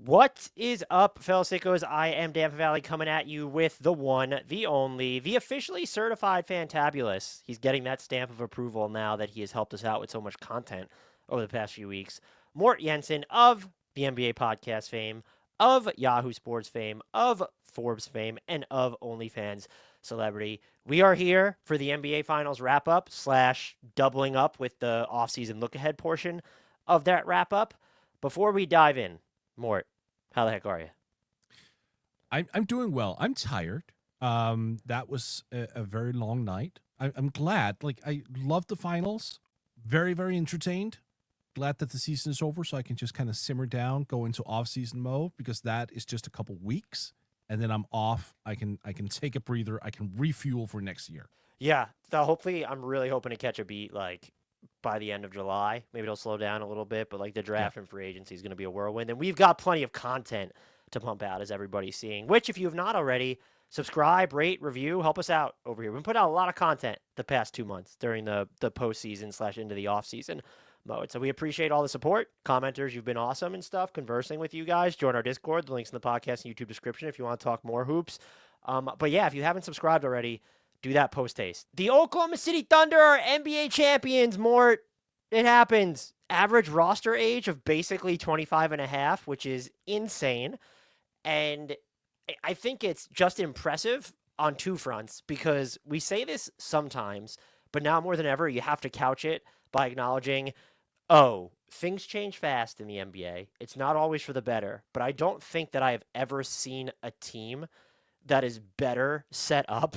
What is up, fellow sickos? I am Dan Valley coming at you with the one, the only, the officially certified Fantabulous. He's getting that stamp of approval now that he has helped us out with so much content over the past few weeks. Mort Jensen of the NBA podcast fame, of Yahoo Sports fame, of Forbes fame, and of OnlyFans celebrity. We are here for the NBA Finals wrap up / doubling up with the offseason look ahead portion of that wrap up. Before we dive in, Mort, how the heck are you? I'm doing well. I'm tired. That was a very long night. I'm glad. Like, I love the finals. Very, very entertained. Glad that the season is over so I can just kind of simmer down, go into off-season mode, because that is just a couple weeks, and then I'm off. I can take a breather. I can refuel for next year. Yeah, so hopefully, I'm really hoping to catch a beat like by the end of July. Maybe it'll slow down a little bit, but like the draft and free agency is going to be a whirlwind, and we've got plenty of content to pump out, as everybody's seeing. Which, if you have not already, subscribe, rate, review, help us out over here. We've put out a lot of content the past 2 months during the postseason / into the offseason mode. So we appreciate all the support. Commenters, you've been awesome and stuff, conversing with you guys. Join our Discord. The link's in the podcast and YouTube description if you want to talk more hoops. But yeah, if you haven't subscribed already, do that post-haste. The Oklahoma City Thunder are NBA champions, Mort. It happens. Average roster age of basically 25 and a half, which is insane. And I think it's just impressive on two fronts, because we say this sometimes, but now more than ever, you have to couch it by acknowledging, oh, things change fast in the NBA. It's not always for the better, but I don't think that I have ever seen a team that is better set up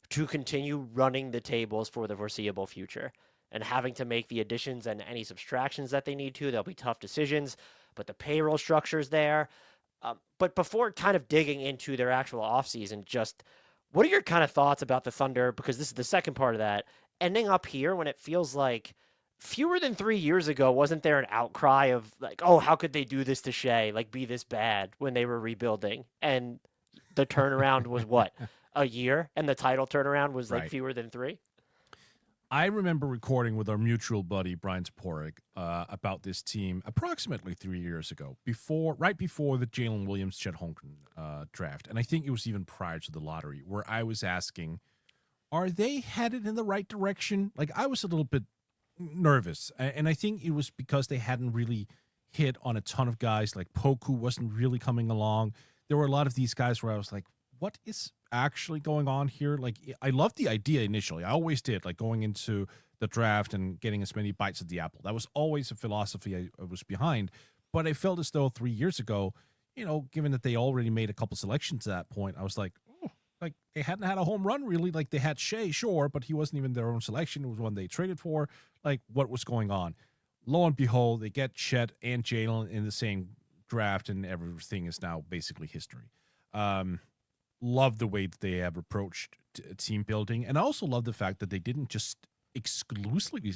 to continue running the tables for the foreseeable future and having to make the additions and any subtractions that they need to. There'll be tough decisions, but the payroll structure's there. But before kind of digging into their actual offseason, just what are your kind of thoughts about the Thunder? Because this is the second part of that. Ending up here when it feels like fewer than 3 years ago, wasn't there an outcry of like, oh, how could they do this to Shai, like be this bad when they were rebuilding? And the turnaround was what? A year, and the title turnaround was like fewer than 3. I remember recording with our mutual buddy Brian Toporek about this team approximately 3 years ago, right before the Jalen Williams Chet Holmgren draft, and I think it was even prior to the lottery, where I was asking, are they headed in the right direction? Like, I was a little bit nervous, and I think it was because they hadn't really hit on a ton of guys. Like, Poku wasn't really coming along. There were a lot of these guys where I was like, what is actually going on here? Like, I loved the idea initially. I always did, like going into the draft and getting as many bites at the apple. That was always a philosophy I was behind. But I felt as though 3 years ago, given that they already made a couple selections at that point, I was like, like they hadn't had a home run really. Like, they had Shai, sure, but he wasn't even their own selection. It was one they traded for. Like, what was going on? Lo and behold, they get Chet and Jalen in the same draft, and everything is now basically history. Love the way that they have approached team building, and I also love the fact that they didn't just exclusively,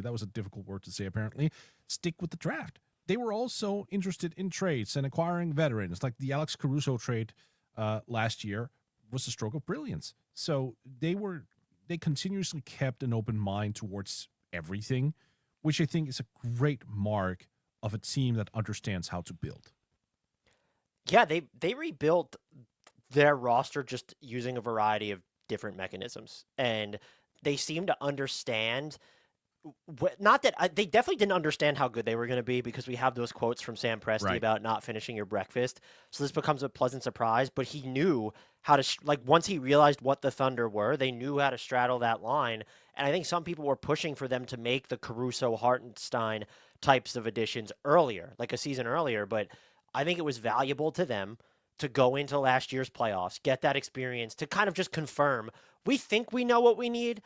that was a difficult word to say apparently, stick with the draft. They were also interested in trades and acquiring veterans, like the Alex Caruso trade last year was a stroke of brilliance. So they continuously kept an open mind towards everything, which I think is a great mark of a team that understands how to build. Yeah, they rebuilt their roster just using a variety of different mechanisms, and they seem to understand. Not that they definitely didn't understand how good they were going to be, because we have those quotes from Sam Presti about not finishing your breakfast. So this becomes a pleasant surprise. But he knew how to once he realized what the Thunder were, they knew how to straddle that line. And I think some people were pushing for them to make the Caruso Hartenstein types of additions earlier, like a season earlier. But I think it was valuable to them to go into last year's playoffs, get that experience, to kind of just confirm, we think we know what we need,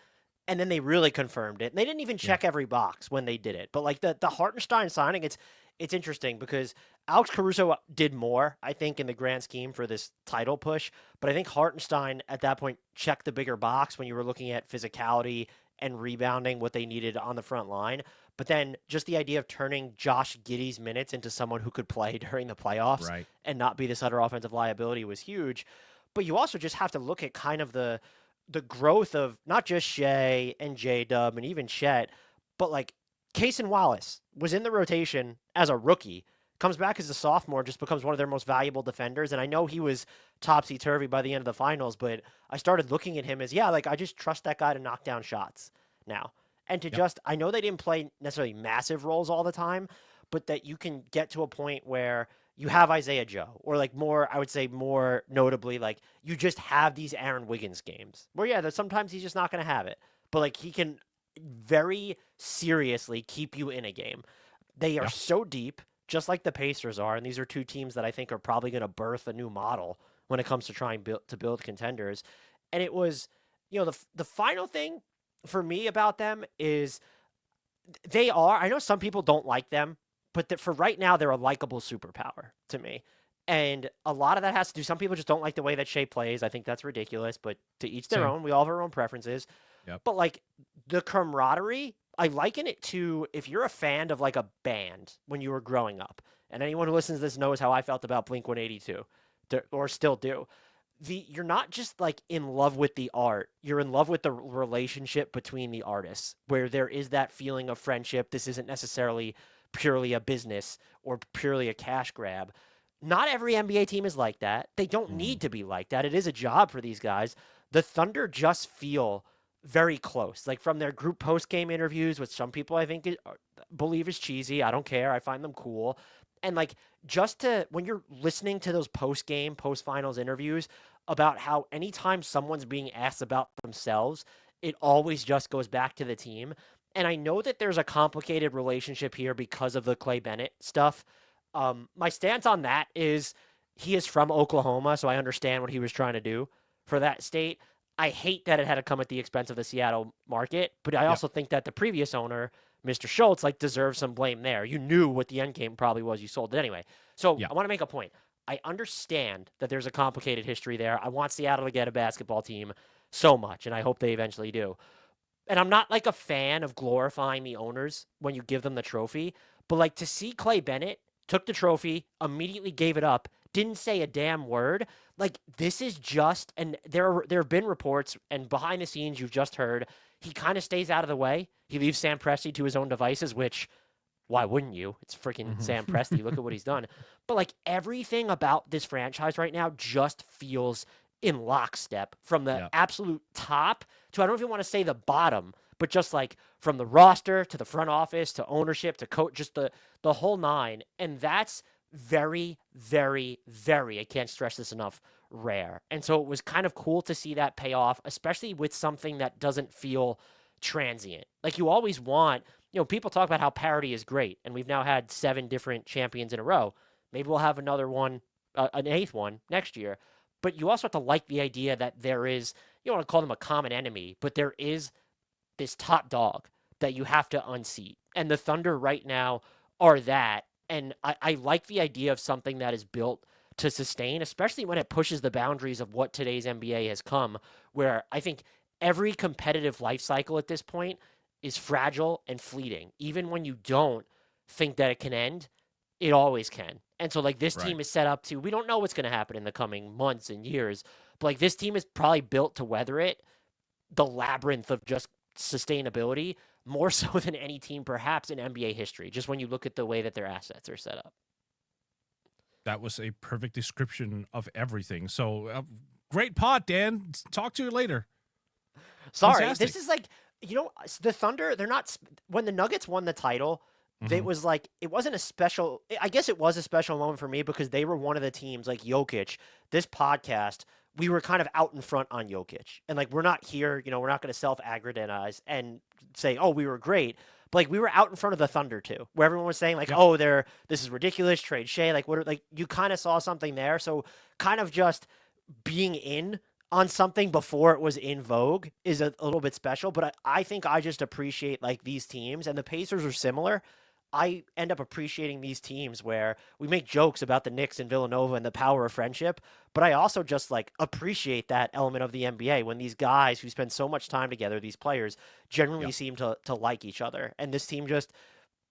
and then they really confirmed it. And they didn't even check every box when they did it. But like the Hartenstein signing, it's interesting because Alex Caruso did more, I think, in the grand scheme for this title push. But I think Hartenstein at that point checked the bigger box when you were looking at physicality and rebounding, what they needed on the front line. But then just the idea of turning Josh Giddey's minutes into someone who could play during the playoffs and not be this utter offensive liability was huge. But you also just have to look at kind of the growth of not just Shai and J-Dub and even Chet, but like Cason Wallace was in the rotation as a rookie comes back as a sophomore, just becomes one of their most valuable defenders. And I know he was topsy-turvy by the end of the finals, but I started looking at him as, yeah, like I just trust that guy to knock down shots now. And to Yep. just, I know they didn't play necessarily massive roles all the time, but that you can get to a point where you have Isaiah Joe, or like more, I would say more notably, like you just have these Aaron Wiggins games where, yeah, there's sometimes he's just not going to have it, but like he can very seriously keep you in a game. They are Yeah. so deep, just like the Pacers are, and these are two teams that I think are probably going to birth a new model when it comes to trying to build contenders. And it was, the final thing for me about them is they are. I know some people don't like them, but for right now, they're a likable superpower to me. And a lot of that has to do. Some people just don't like the way that Shea plays. I think that's ridiculous, but to each their Same. own. We all have our own preferences. Yep. But like the camaraderie, I liken it to if you're a fan of like a band when you were growing up, and anyone who listens to this knows how I felt about Blink 182, or still do. You're not just like in love with the art, you're in love with the relationship between the artists, where there is that feeling of friendship. This isn't necessarily purely a business or purely a cash grab. Not every NBA team is like that. They don't need to be like that. It is a job for these guys. The Thunder just feel very close. Like from their group post-game interviews, which some people I think believe is cheesy. I don't care. I find them cool. And like when you're listening to those post-game, post-finals interviews about how anytime someone's being asked about themselves, it always just goes back to the team. And I know that there's a complicated relationship here because of the Clay Bennett stuff. My stance on that is he is from Oklahoma, so I understand what he was trying to do for that state. I hate that it had to come at the expense of the Seattle market, but I also think that the previous owner, Mr. Schultz, like deserves some blame there. You knew what the end game probably was. You sold it anyway. So I want to make a point. I understand that there's a complicated history there. I want Seattle to get a basketball team so much, and I hope they eventually do. And I'm not like a fan of glorifying the owners when you give them the trophy, but like to see Clay Bennett took the trophy, immediately gave it up, didn't say a damn word. Like this is just, and there have been reports, and behind the scenes you've just heard, he kind of stays out of the way. He leaves Sam Presti to his own devices, which why wouldn't you? It's freaking Sam Presti. Look at what he's done. But like everything about this franchise right now just feels in lockstep from the absolute top to, I don't even want to say the bottom, but just like from the roster to the front office to ownership to coach, just the whole nine. And that's very, very, very, I can't stress this enough, rare. And so it was kind of cool to see that pay off, especially with something that doesn't feel transient. Like you always want, people talk about how parity is great, and we've now had 7 different champions in a row. Maybe we'll have another one, an 8th one next year. But you also have to like the idea that there is, you don't want to call them a common enemy, but there is this top dog that you have to unseat. And the Thunder right now are that. And I like the idea of something that is built to sustain, especially when it pushes the boundaries of what today's NBA has come, where I think every competitive life cycle at this point is fragile and fleeting. Even when you don't think that it can end, it always can. And so like this team is set up to, we don't know what's going to happen in the coming months and years, but like this team is probably built to weather it, the labyrinth of just sustainability, more so than any team perhaps in NBA history, just when you look at the way that their assets are set up. That was a perfect description of everything. So great pod, Dan. Talk to you later. Sorry, Fantastic. This is like, the Thunder, they're not, when the Nuggets won the title, it was like, it wasn't a special, I guess it was a special moment for me because they were one of the teams like Jokic, this podcast, we were kind of out in front on Jokic. And like, we're not here, we're not going to self-aggrandize and say, oh, we were great. But like, we were out in front of the Thunder too, where everyone was saying like, oh, this is ridiculous, trade Shea. Like, you kind of saw something there. So kind of just being in on something before it was in vogue is a little bit special. But I think I just appreciate like these teams, and the Pacers are similar. I end up appreciating these teams where we make jokes about the Knicks and Villanova and the power of friendship, but I also just like appreciate that element of the NBA when these guys who spend so much time together, these players, generally seem to like each other. And this team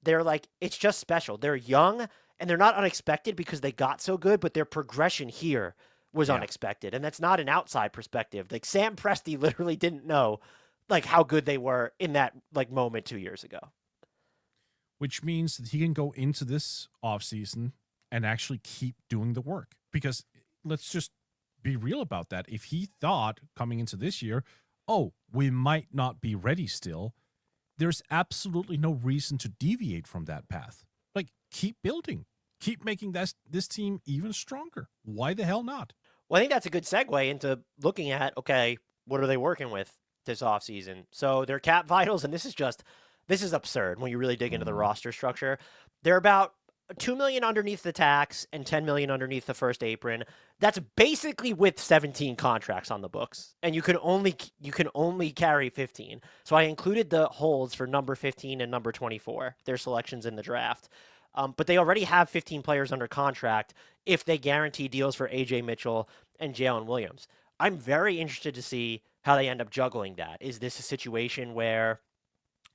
they're like, it's just special. They're young and they're not unexpected because they got so good, but their progression here was unexpected. And that's not an outside perspective. Like Sam Presti literally didn't know like how good they were in that like moment 2 years ago. Which means that he can go into this offseason and actually keep doing the work. Because let's just be real about that. If he thought coming into this year, oh, we might not be ready still, there's absolutely no reason to deviate from that path. Like, keep building, keep making this team even stronger. Why the hell not? Well, I think that's a good segue into looking at, okay, what are they working with this offseason? So their cap vitals, and this is absurd when you really dig into the roster structure. They're about $2 million underneath the tax and $10 million underneath the first apron. That's basically with 17 contracts on the books, and you can only carry 15. So I included the holds for number 15 and number 24, their selections in the draft. But they already have 15 players under contract if they guarantee deals for AJ Mitchell and Jalen Williams. I'm very interested to see how they end up juggling that. Is this a situation where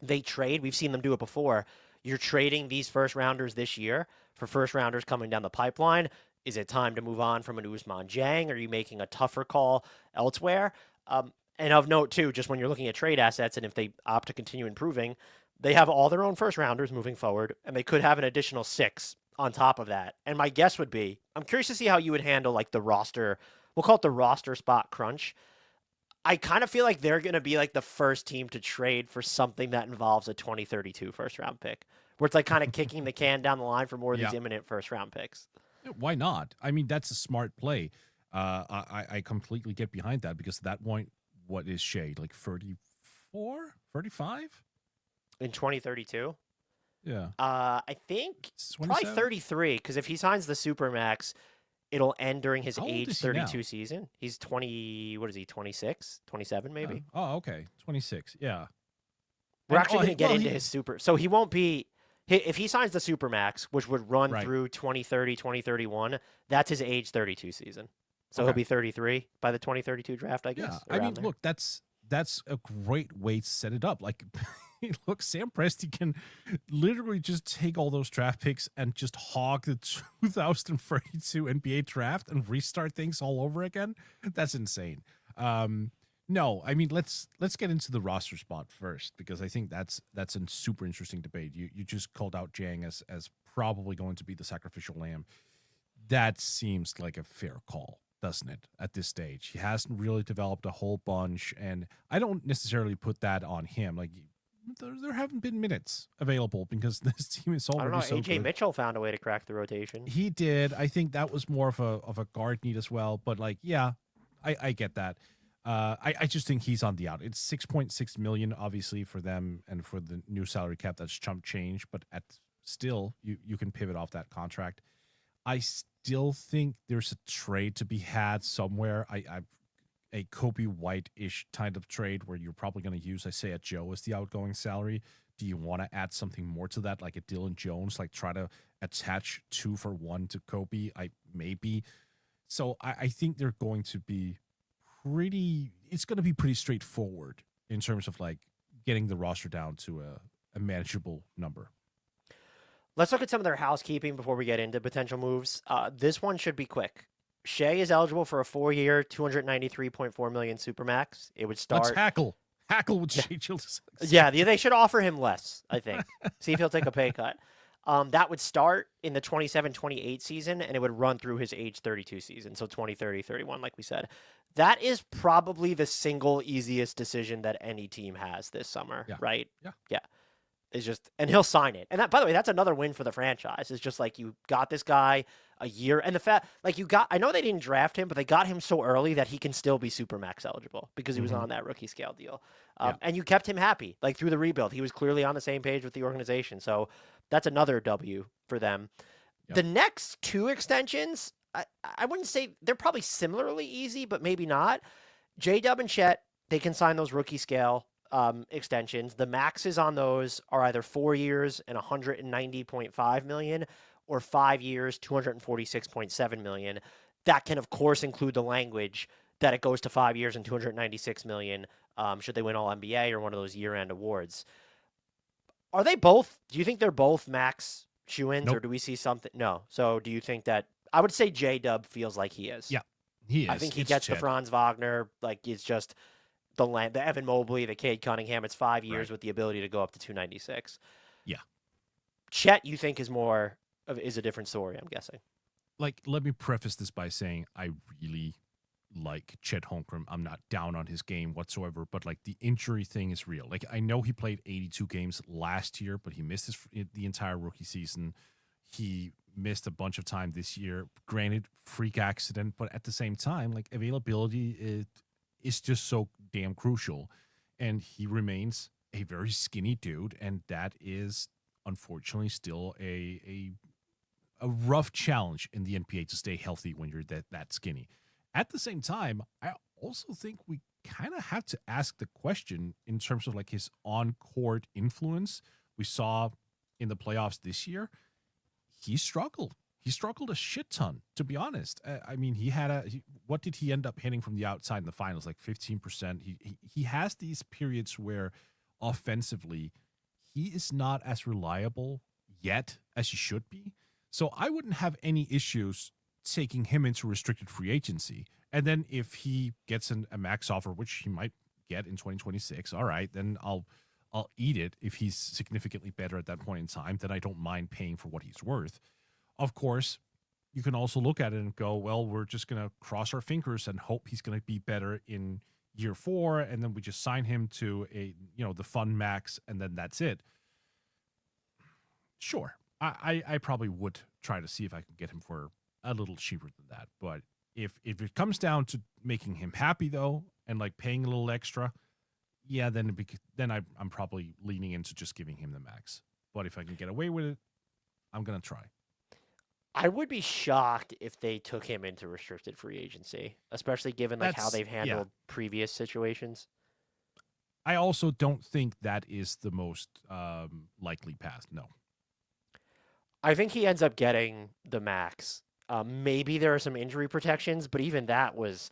they trade? We've seen them do it before. You're trading these first rounders this year for first rounders coming down the pipeline. Is it time to move on from an Ousmane Dieng? Are you making a tougher call elsewhere? And of note, too, just when you're looking at trade assets and if they opt to continue improving, they have all their own first rounders moving forward, and they could have an additional 6 on top of that. And my guess would be, I'm curious to see how you would handle like the roster. We'll call it the roster spot crunch. I kind of feel like they're going to be like the first team to trade for something that involves a 2032 first round pick, where it's like kind of kicking the can down the line for more of these imminent first round picks. Why not? I mean, that's a smart play. I completely get behind that because at that point, what is Shai? Like 34, 35? In 2032? Yeah. I think probably 33, because if he signs the Supermax, it'll end during his age 32 season. He's 20, what is he, 26, 27 maybe? Okay. 26, yeah. We're actually going to get into his super. So he won't be, if he signs the Supermax, which would run through 2030, 2031, that's his age 32 season. So he'll be 33 by the 2032 draft, I guess. Yeah, I mean, look, that's a great way to set it up. Like, look, Sam Presti can literally just take all those draft picks and just hog the 2032 NBA draft and restart things all over again. That's insane. No, I mean, let's get into the roster spot first, because I think that's a super interesting debate. You just called out Dieng as probably going to be the sacrificial lamb. That seems like a fair call, doesn't it, at this stage? He hasn't really developed a whole bunch, and I don't necessarily put that on him. Like, there haven't been minutes available because this team is already so good. AJ Mitchell found a way to crack the rotation. He did. I think that was more of a guard need as well, but like, yeah, I get that. I just think he's on the out. It's $6.6 million, obviously, for them, and for the new salary cap, that's chump change, but still, you can pivot off that contract. I still think there's a trade to be had somewhere. A Kobe White-ish kind of trade where you're probably going to use Isaiah Joe as the outgoing salary. Do you want to add something more to that, like a Dylan Jones, like try to attach 2 for 1 to Kobe? Maybe. So I think they're going to be it's going to be pretty straightforward in terms of like getting the roster down to a manageable number. Let's look at some of their housekeeping before we get into potential moves. This one should be quick. Shai is eligible for a 4-year, $293.4 million Supermax. It would start. Let's hackle with Shai Gilgeous-Alexander. Yeah, they should offer him less, I think. See if he'll take a pay cut. That would start in the 27-28 season, and it would run through his age 32 season, so 2030-31, like we said. That is probably the single easiest decision that any team has this summer, right? Yeah. It's just, and he'll sign it. And that, by the way, that's another win for the franchise. It's just like you got this guy a year, and the fact, like I know they didn't draft him, but they got him so early that he can still be Supermax eligible because he was on that rookie scale deal. And you kept him happy, like through the rebuild. He was clearly on the same page with the organization. So that's another W for them. The next 2 extensions, I wouldn't say they're probably similarly easy, but maybe not. J-Dub and Chet, they can sign those rookie scale extensions. The maxes on those are either 4 years and $190.5 million or 5 years, $246.7 million. That can, of course, include the language that it goes to 5 years and $296 million should they win All NBA or one of those year-end awards. Are they both? Do you think they're both max shoe-ins, or do we see something? No. So do you think that? I would say J-Dub feels like he is. Yeah, he is. I think he gets the Franz Wagner. Like, it's just the Evan Mobley, the Cade Cunningham. It's 5 years with the ability to go up to 296. Yeah. Chet, you think, is more is a different story, I'm guessing. Like, let me preface this by saying I really like Chet Holmgren. I'm not down on his game whatsoever, but like the injury thing is real. Like, I know he played 82 games last year, but he missed the entire rookie season. He missed a bunch of time this year. Granted, freak accident, but at the same time, like availability is just so damn crucial. And he remains a very skinny dude, and that is unfortunately still a rough challenge in the NBA to stay healthy when you're that skinny. At the same time, I also think we kind of have to ask the question in terms of like his on-court influence. We saw in the playoffs this year, he struggled. He struggled a shit ton, to be honest. I mean, what did he end up hitting from the outside in the finals? Like 15%. He has these periods where offensively he is not as reliable yet as he should be. So I wouldn't have any issues taking him into restricted free agency. And then if he gets a max offer, which he might get in 2026, all right, then I'll eat it. If he's significantly better at that point in time, then I don't mind paying for what he's worth. Of course, you can also look at it and go, well, we're just going to cross our fingers and hope he's going to be better in year 4, and then we just sign him to the fun max, and then that's it. Sure. I probably would try to see if I can get him for a little cheaper than that. But if it comes down to making him happy, though, and like paying a little extra, yeah, then I'm probably leaning into just giving him the max. But if I can get away with it, I'm going to try. I would be shocked if they took him into restricted free agency, especially given like how they've handled previous situations. I also don't think that is the most likely path. No. I think he ends up getting the max. Maybe there are some injury protections, but even that was,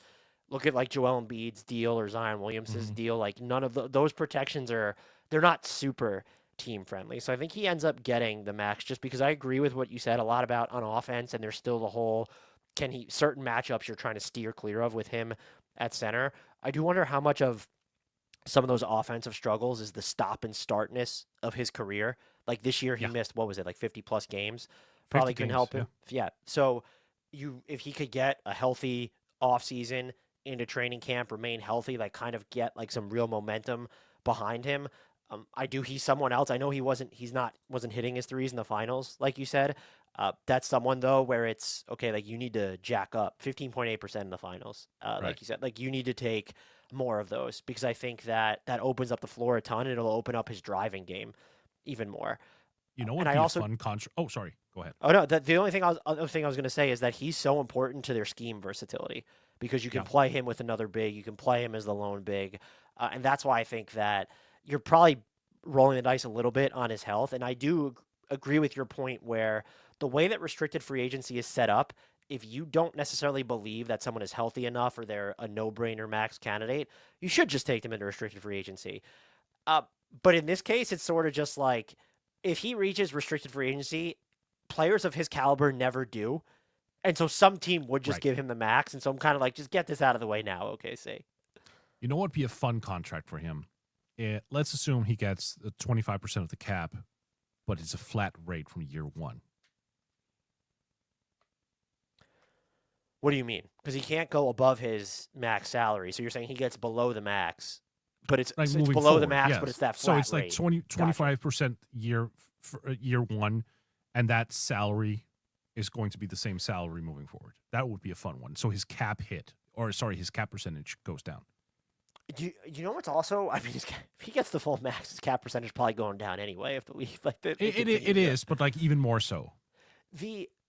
look at like Joel Embiid's deal or Zion Williamson's deal. Like none of those protections they're not super team friendly. So I think he ends up getting the max just because I agree with what you said a lot about on offense, and there's still the whole certain matchups you're trying to steer clear of with him at center. I do wonder how much of some of those offensive struggles is the stop and startness of his career. Like this year, he missed, what was it, like 50 plus games? Probably couldn't help him. Yeah. So if he could get a healthy offseason into training camp, remain healthy, like kind of get like some real momentum behind him. He's someone else. I know he wasn't hitting his threes in the finals, like you said. That's someone though, where it's okay. Like you need to jack up 15.8% in the finals. Right. Like you said, like you need to take more of those because I think that opens up the floor a ton. It'll open up his driving game even more. You know what? A fun contract. Oh, sorry. Go ahead. Oh no. The other thing I was going to say is that he's so important to their scheme versatility because you can play him with another big, you can play him as the lone big, and that's why I think that you're probably rolling the dice a little bit on his health. And I do agree with your point where the way that restricted free agency is set up, if you don't necessarily believe that someone is healthy enough or they're a no-brainer max candidate, you should just take them into restricted free agency. But in this case, it's sort of just like if he reaches restricted free agency, players of his caliber never do. And so some team would just give him the max. And so I'm kind of like, just get this out of the way now, OKC. You know what would be a fun contract for him? Let's assume he gets 25% of the cap, but it's a flat rate from year 1. What do you mean? Because he can't go above his max salary. So you're saying he gets below the max, but it's below forward, the max, but it's that flat rate. So it's like 25% year 1, and that salary is going to be the same salary moving forward. That would be a fun one. So his cap percentage goes down. You know what's also? I mean, if he gets the full max, his cap percentage is probably going down anyway. If the league it is, but like even more so.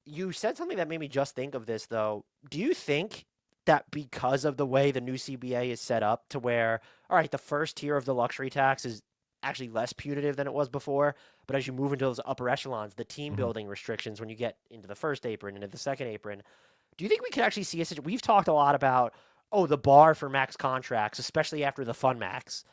You said something that made me just think of this though. Do you think that because of the way the new CBA is set up, to where all right, the first tier of the luxury tax is actually less punitive than it was before, but as you move into those upper echelons, the team building restrictions when you get into the first apron and into the second apron, do you think we could actually see a situation? We've talked a lot about the bar for max contracts, especially after the fun max,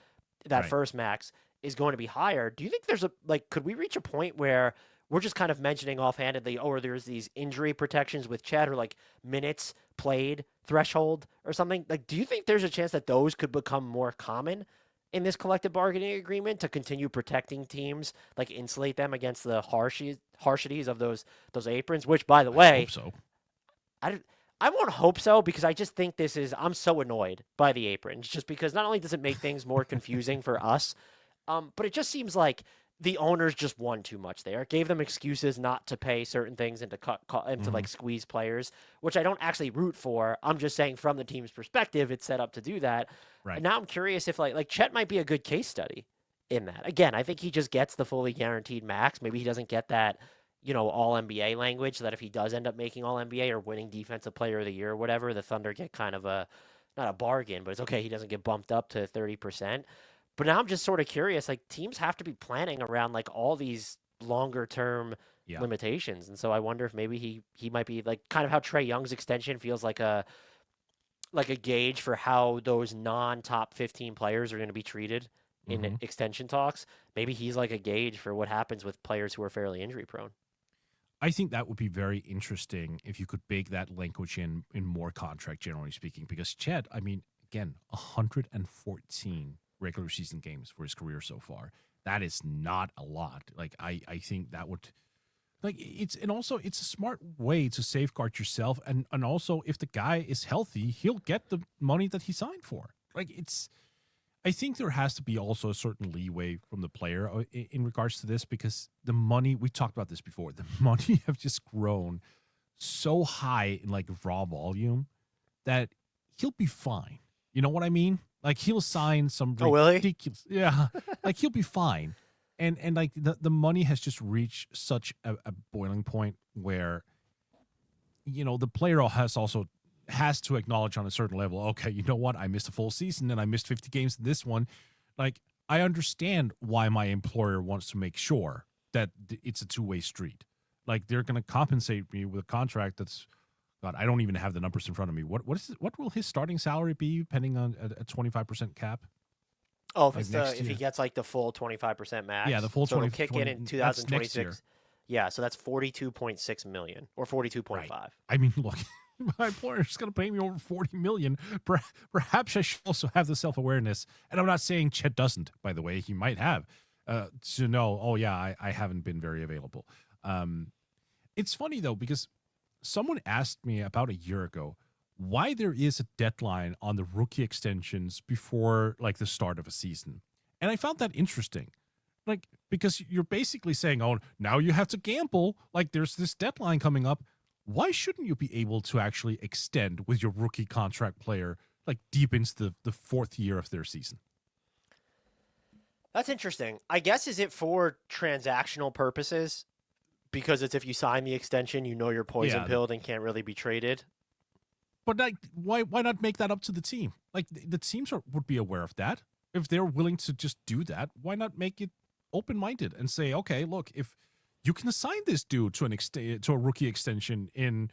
that first max is going to be higher. Do you think could we reach a point where we're just kind of mentioning offhandedly, there's these injury protections with Chet or like minutes played threshold or something? Like, do you think there's a chance that those could become more common in this collective bargaining agreement to continue protecting teams, like insulate them against the harshities of those aprons. Which, by the I way, hope so. I won't hope so because I just think I'm so annoyed by the aprons just because not only does it make things more confusing for us, but it just seems like the owners just won too much there. Gave them excuses not to pay certain things and to cut and to like squeeze players, which I don't actually root for. I'm just saying from the team's perspective, it's set up to do that. Right. And now I'm curious if like Chet might be a good case study in that. Again, I think he just gets the fully guaranteed max. Maybe he doesn't get that, all NBA language, so that if he does end up making all NBA or winning defensive player of the year or whatever, the Thunder get kind of not a bargain, but it's okay. He doesn't get bumped up to 30%. But now I'm just sort of curious, like teams have to be planning around like all these longer term limitations. And so I wonder if maybe he might be like kind of how Trae Young's extension feels like a gauge for how those non-top 15 players are going to be treated in extension talks. Maybe he's like a gauge for what happens with players who are fairly injury prone. I think that would be very interesting if you could bake that language in more contract, generally speaking, because Chet, I mean, again, 114 regular season games for his career so far. That is not a lot. Like, I think that would, like, it's a smart way to safeguard yourself. And also, if the guy is healthy, he'll get the money that he signed for. Like, I think there has to be also a certain leeway from the player in regards to this, because the money, we talked about this before, the money have just grown so high in like raw volume that he'll be fine. You know what I mean? Like he'll sign some ridiculous, yeah, like he'll be fine. And like the money has just reached such a boiling point where, the player has to acknowledge on a certain level, okay, you know what? I missed a full season and I missed 50 games in this one. Like, I understand why my employer wants to make sure that it's a two-way street. Like, they're going to compensate me with a contract that's, God, I don't even have the numbers in front of me. What will his starting salary be, depending on a 25% cap? Oh, if he gets like the full 25% max. Yeah, the full 20. So it'll kick in 2026. Yeah, so that's 42.6 million or 42.5. Right. I mean, look. My employer is going to pay me over $40 million. Perhaps I should also have the self-awareness. And I'm not saying Chet doesn't, by the way. He might have to know, oh, yeah, I haven't been very available. It's funny, though, because someone asked me about a year ago why there is a deadline on the rookie extensions before, like, the start of a season. And I found that interesting. Like, because you're basically saying, oh, now you have to gamble. Like, there's this deadline coming up. Why shouldn't you be able to actually extend with your rookie contract player like deep into the fourth year of their season? That's interesting. I guess, is it for transactional purposes? Because it's if you sign the extension, you're poison pilled and can't really be traded. But like, why not make that up to the team? Like the teams would be aware of that. If they're willing to just do that, why not make it open-minded and say, okay, look, if you can assign this dude to a rookie extension in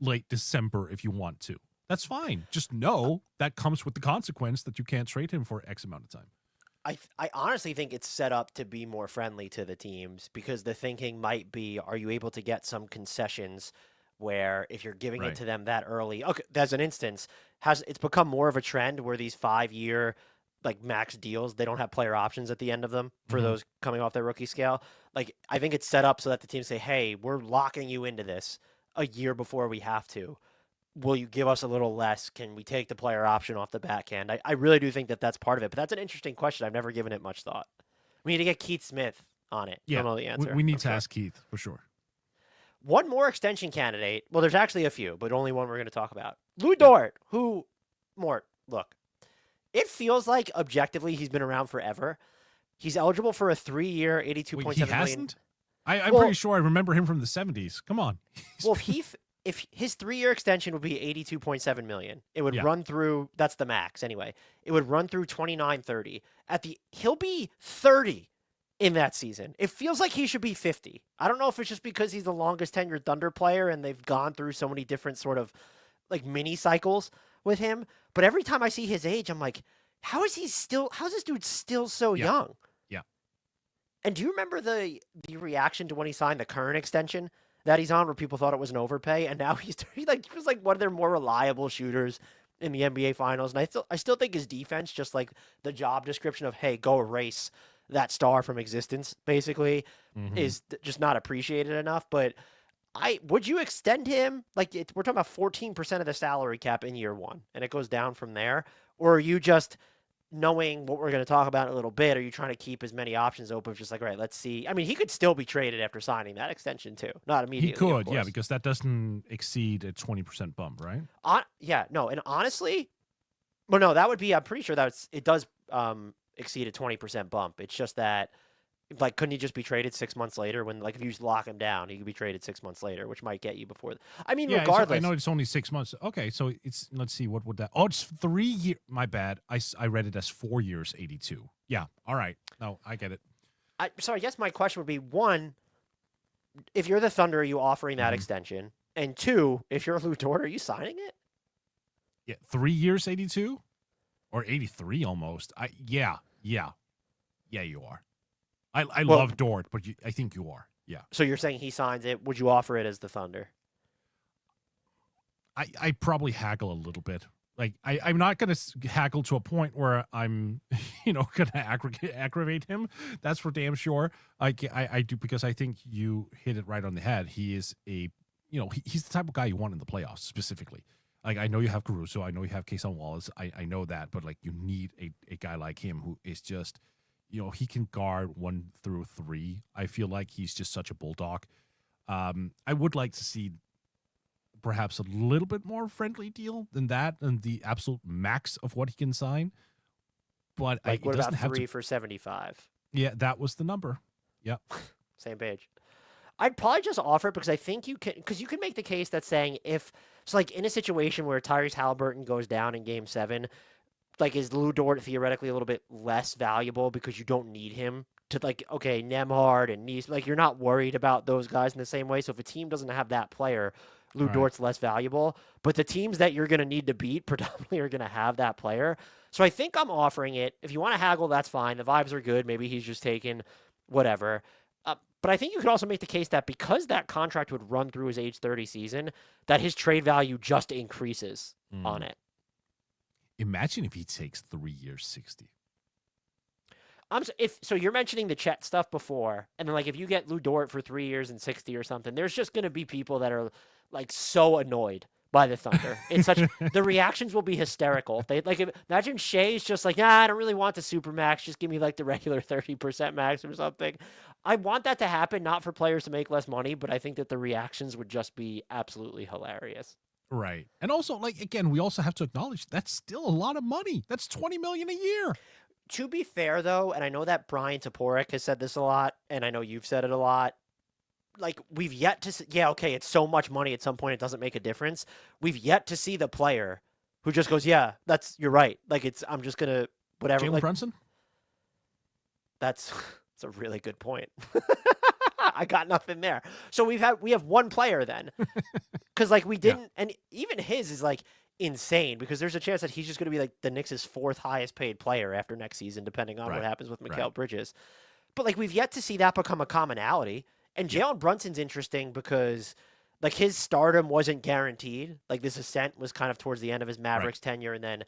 late December if you want to. That's fine. Just know that comes with the consequence that you can't trade him for X amount of time. I honestly think it's set up to be more friendly to the teams, because the thinking might be, are you able to get some concessions where if you're giving it to them that early? Okay, as an instance, it's become more of a trend where these 5-year like max deals, they don't have player options at the end of them for those coming off their rookie scale. Like, I think it's set up so that the teams say, hey, we're locking you into this a year before we have to. Will you give us a little less? Can we take the player option off the back end? I really do think that that's part of it, but that's an interesting question. I've never given it much thought. We need to get Keith Smith on it. Yeah, I don't know the answer. We need to ask Keith for sure. One more extension candidate. Well, there's actually a few, but only one we're going to talk about. Lou Dort, look, it feels like objectively he's been around forever. He's eligible for a 3-year, $82.7 million. Hasn't? I'm pretty sure I remember him from the 70s. Come on. Well, if his 3-year extension would be $82.7 million, it would run through. That's the max anyway. It would run through 29-30. He'll be 30 in that season. It feels like he should be 50. I don't know if it's just because he's the longest tenured Thunder player and they've gone through so many different sort of like mini cycles with him. But every time I see his age, I'm like, how's this dude still so young? Yeah. And do you remember the reaction to when he signed the current extension that he's on, where people thought it was an overpay, and now he was like one of their more reliable shooters. in the NBA Finals, and I still think his defense, just like the job description of hey, go erase that star from existence, basically, Mm-hmm. is just not appreciated enough. But would you extend him? Like we're talking about 14% of the salary cap in year one, and it goes down from there, or are you just knowing what we're going to talk about in a little bit, are you trying to keep as many options open? Just like, all right, let's see. I mean, he could still be traded after signing that extension too. Not He immediately, of could, yeah, course. because that doesn't exceed a 20% bump, right? Yeah, no, and honestly, well, no, that would be. I'm pretty sure it does exceed a 20% bump. It's just that, like, couldn't he just be traded 6 months later? When like if you just lock him down, he could be traded 6 months later, which might get you before. I mean, Yeah, I regardless, know it's only 6 months. Okay, so it's, let's see, what would that? Oh, it's 3 years. My bad. I read it as 4 years, 82. Yeah, all right. No, I get it. so I guess my question would be one: if you're the Thunder, are you offering that Mhm. extension? And two, if you're Lou Dort, are you signing it? Yeah, 3 years, 82 or 83 almost. Yeah, you are. I Well, love Dort, but I think you are. Yeah. so you're saying he signs it? Would you offer it as the Thunder? I probably haggle a little bit. Like I'm not gonna haggle to a point where I'm, gonna aggravate him. That's for damn sure. I do, because I think you hit it right on the head. He is he's the type of guy you want in the playoffs specifically. Like, I know you have Caruso, I know you have Kason Wallace, I know that, but like you need a guy like him who is just, he can guard 1 through 3. I feel like he's just such a bulldog. I would like to see perhaps a little bit more friendly deal than that, and the absolute max of what he can sign. But Like, it what doesn't about have three to. for 75? Yeah, that was the number. Yeah. Same page. I'd probably just offer it because I think because you can make the case that saying if so, like in a situation where Tyrese Halliburton goes down in Game 7, like is Lou Dort theoretically a little bit less valuable because you don't need him to like okay Nemhard and Nice, like you're not worried about those guys in the same way. So if a team doesn't have that player, Lou All right. Dort's less valuable. But the teams that you're going to need to beat predominantly are going to have that player. So I think I'm offering it. If you want to haggle, that's fine. The vibes are good. Maybe he's just taking whatever. But I think you could also make the case that because that contract would run through his age 30 season, that his trade value just increases on it. Imagine if he takes 3 years, 60. If so, you're mentioning the Chet stuff before, and then like if you get Lou Dort for 3 years and 60 or something, there's just going to be people that are like so annoyed by the Thunder. It's such the reactions will be hysterical. They like imagine Shai's just like, nah, I don't really want the super max. Just give me like the regular 30% max or something. I want that to happen, not for players to make less money, but I think that the reactions would just be absolutely hilarious. Right. And also, like, again, we also have to acknowledge that's still a lot of money. That's $20 million a year. To be fair, though, and I know that Brian Toporek has said this a lot, and I know you've said it a lot. Like we've yet to see, yeah, okay, it's so much money at some point it doesn't make a difference. We've yet to see the player who just goes, yeah, you're right. Like I'm just gonna whatever. Jalen Like Brunson? that's a really good point. I got nothing there. So we have one player then, because like we didn't, and even his is like insane because there's a chance that he's just gonna be like the Knicks' 4th highest paid player after next season, depending on what happens with Mikal Bridges. But like we've yet to see that become a commonality. And Jalen Brunson's interesting because like his stardom wasn't guaranteed. Like this ascent was kind of towards the end of his Mavericks tenure, and then,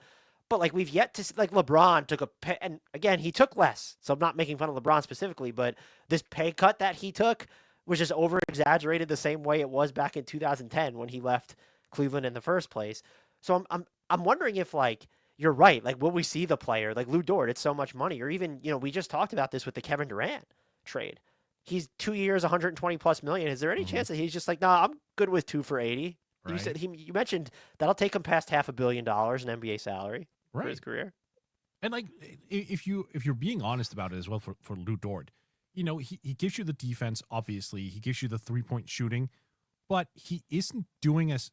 but like we've yet to see, like LeBron took a pay, and again he took less. So I'm not making fun of LeBron specifically, but this pay cut that he took was just over exaggerated the same way it was back in 2010 when he left Cleveland in the first place. So I'm wondering if like you're right. Like will we see the player like Lou Dort? It's so much money, or even we just talked about this with the Kevin Durant trade. He's 2 years, 120 plus million. Is there any chance that he's just like, nah, I'm good with 2 for 80? Right. You said you mentioned that'll take him past $500 million in NBA salary for his career. And like, if you're being honest about it as well for Lou Dort, he gives you the defense. Obviously, he gives you the 3-point shooting, but he isn't doing as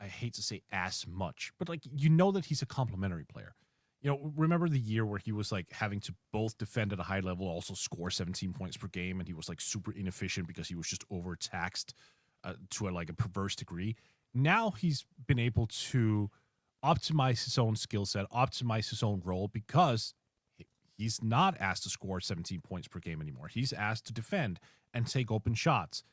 I hate to say as much, but like that he's a complementary player. Remember the year where he was like having to both defend at a high level, also score 17 points per game, and he was like super inefficient because he was just overtaxed to a perverse degree. Now he's been able to optimize his own skill set, optimize his own role, because he's not asked to score 17 points per game anymore. He's asked to defend and take open shots.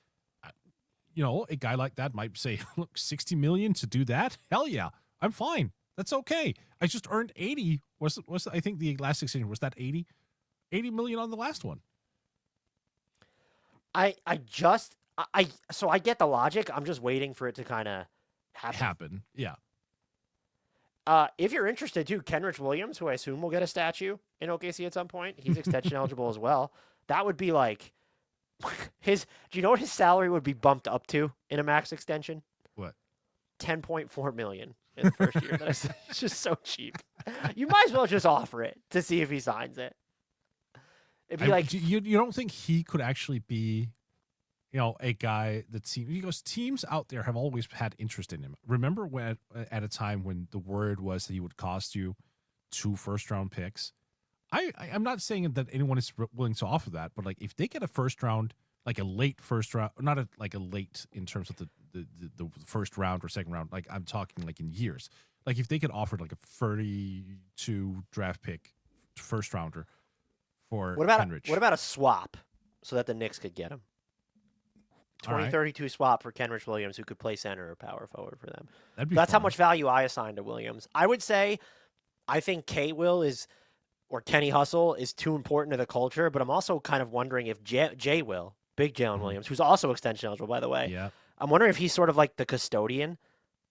A guy like that might say, look, $60 million to do that? Hell yeah. I'm fine. That's okay. I just earned 80. Was I think the last extension was that 80? 80 million on the last one. So I get the logic. I'm just waiting for it to kind of happen. Yeah. If you're interested too, Kenrich Williams, who I assume will get a statue in OKC at some point, he's extension eligible as well. That would be like do you know what his salary would be bumped up to in a max extension? What? 10.4 million in the first year. It's just so cheap. You might as well just offer it to see if he signs it. It'd be like you don't think he could actually be, a guy that because teams out there have always had interest in him. Remember when at a time when the word was that he would cost you 2 first-round picks? I'm not saying that anyone is willing to offer that, but like if they get a first round, like a late first round, not a late in terms of the first round or second round, like I'm talking like in years. Like if they could offer like a 32 draft pick first rounder for Kenrich. What about a swap so that the Knicks could get him? 2032 swap for Kenrich Williams, who could play center or power forward for them. That's how much value I assign to Williams. I would say I think K-Will or Kenny Hustle is too important to the culture, but I'm also kind of wondering if J-Will, big Jalen Williams, who's also extension eligible, by the way, yeah. I'm wondering if he's sort of like the custodian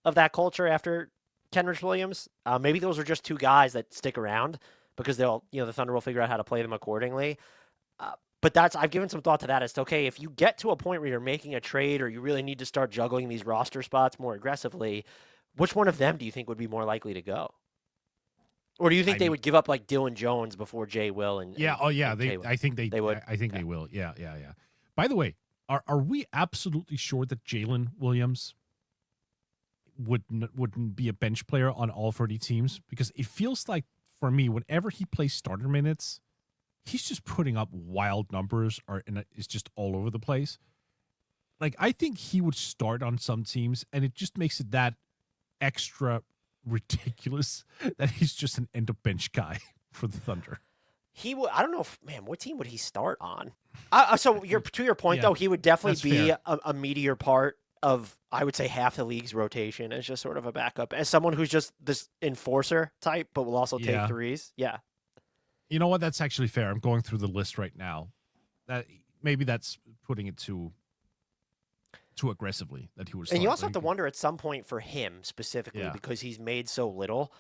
of that culture after Kenrich Williams. Maybe those are just 2 guys that stick around because the Thunder will figure out how to play them accordingly. But I've given some thought to that as to, okay, if you get to a point where you're making a trade or you really need to start juggling these roster spots more aggressively, which one of them do you think would be more likely to go? Or do you think they would give up like Dylan Jones before Jay Will? I think they would. I think they will. Yeah. By the way, are we absolutely sure that Jalen Williams wouldn't be a bench player on all 30 teams? Because it feels like for me, whenever he plays starter minutes, he's just putting up wild numbers, and it's just all over the place. Like I think he would start on some teams, and it just makes it that extra ridiculous that he's just an end of bench guy for the Thunder. He would. I don't know what team would he start on? To your point though, he would definitely be a meatier part of, I would say, half the league's rotation as just sort of a backup, as someone who's just this enforcer type, but will also take threes. Yeah. You know what? That's actually fair. I'm going through the list right now. Maybe that's putting it too aggressively that he would start. And you also have to wonder at some point for him specifically, because he's made so little,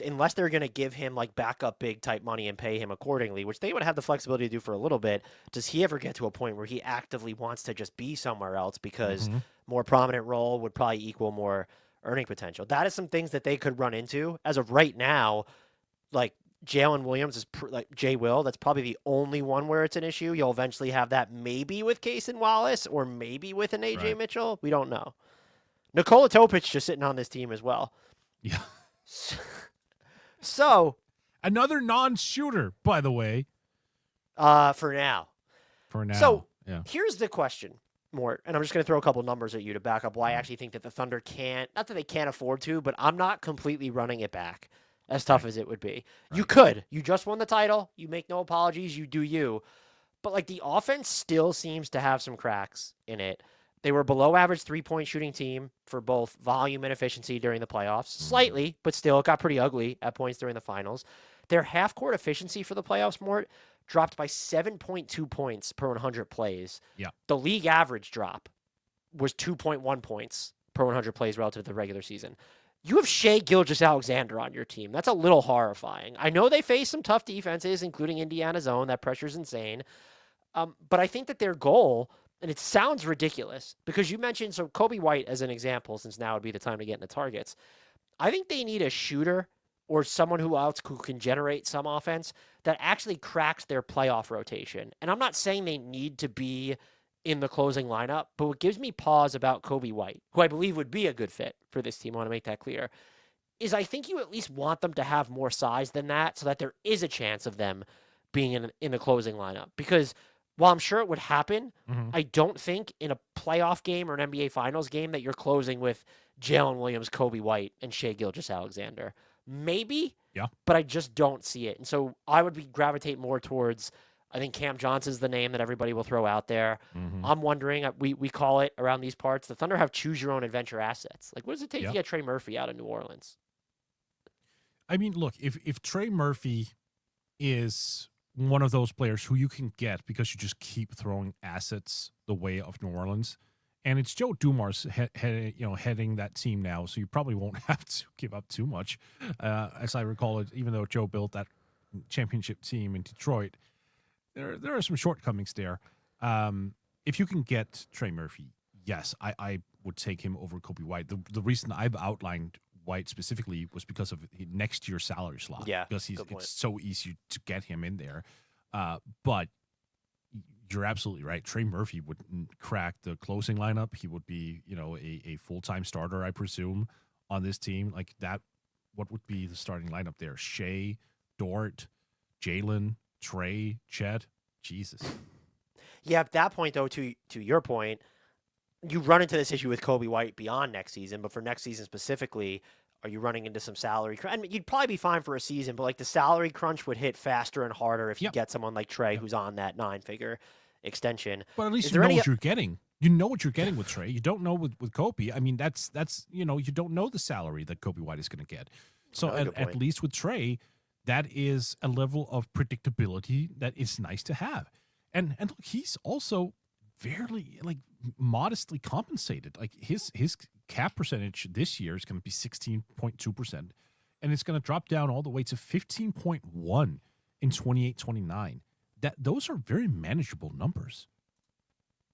unless they're going to give him like backup big type money and pay him accordingly, which they would have the flexibility to do for a little bit, does he ever get to a point where he actively wants to just be somewhere else because more prominent role would probably equal more earning potential? That is some things that they could run into. As of right now, like Jalen Williams is like Jay Will. That's probably the only one where it's an issue. You'll eventually have that maybe with Cason Wallace or maybe with an AJ Mitchell. We don't know. Nikola Topic just sitting on this team as well. Yeah. So another non-shooter, by the way. For now. So here's the question, Mort, and I'm just going to throw a couple numbers at you to back up why I actually think that the Thunder not that they can't afford to, but I'm not completely running it back. As tough as it would be. Right. You could. You just won the title. You make no apologies. You do you. But, like, the offense still seems to have some cracks in it. They were below average three-point shooting team for both volume and efficiency during the playoffs. Slightly, but still it got pretty ugly at points during the finals. Their half-court efficiency for the playoffs, Mort, dropped by 7.2 points per 100 plays. Yeah. The league average drop was 2.1 points per 100 plays relative to the regular season. You have Shai Gilgeous-Alexander on your team. That's a little horrifying. I know they face some tough defenses, including Indiana's own. That pressure's insane. But I think that their goal, and it sounds ridiculous, because you mentioned, so Kobe White as an example, since now would be the time to get into targets. I think they need a shooter or someone who can generate some offense that actually cracks their playoff rotation. And I'm not saying they need to be in the closing lineup, but what gives me pause about Kobe White, who I believe would be a good fit for this team, I want to make that clear, is I think you at least want them to have more size than that so that there is a chance of them being in the closing lineup. Because while I'm sure it would happen, I don't think in a playoff game or an NBA Finals game that you're closing with Jalen Williams, Kobe White, and Shai Gilgeous-Alexander. Maybe, but I just don't see it. And so I would gravitate more towards I think Cam Johnson's the name that everybody will throw out there. Mm-hmm. I'm wondering, we call it around these parts, the Thunder have choose your own adventure assets. Like, what does it take to Yep. get Trey Murphy out of New Orleans? I mean, look, if Trey Murphy is one of those players who you can get because you just keep throwing assets the way of New Orleans, and it's Joe Dumars heading that team now, so you probably won't have to give up too much. As I recall it, even though Joe built that championship team in Detroit, there are some shortcomings there. If you can get Trey Murphy, yes, I would take him over Kobe White. The reason I've outlined White specifically was because of next year's salary slot. Yeah, because it's so easy to get him in there. But you're absolutely right. Trey Murphy would crack the closing lineup. He would be, a full-time starter, I presume, on this team. Like that, what would be the starting lineup there? Shai, Dort, Jalen, Trey, Chet. Jesus. Yeah, at that point, though, to your point, you run into this issue with Kobe White beyond next season, but for next season specifically, are you running into some salary crunch? I mean, you'd probably be fine for a season, but like the salary crunch would hit faster and harder if you get someone like Trey who's on that 9-figure extension. But at least you know what you're getting. You know what you're getting with Trey. You don't know with Kobe. I mean, that's you don't know the salary that Kobe White is going to get. So at least with Trey, that is a level of predictability that is nice to have. And look, he's also fairly modestly compensated. Like his cap percentage this year is going to be 16.2%, and it's going to drop down all the way to 15.1 in 28-29. Those are very manageable numbers.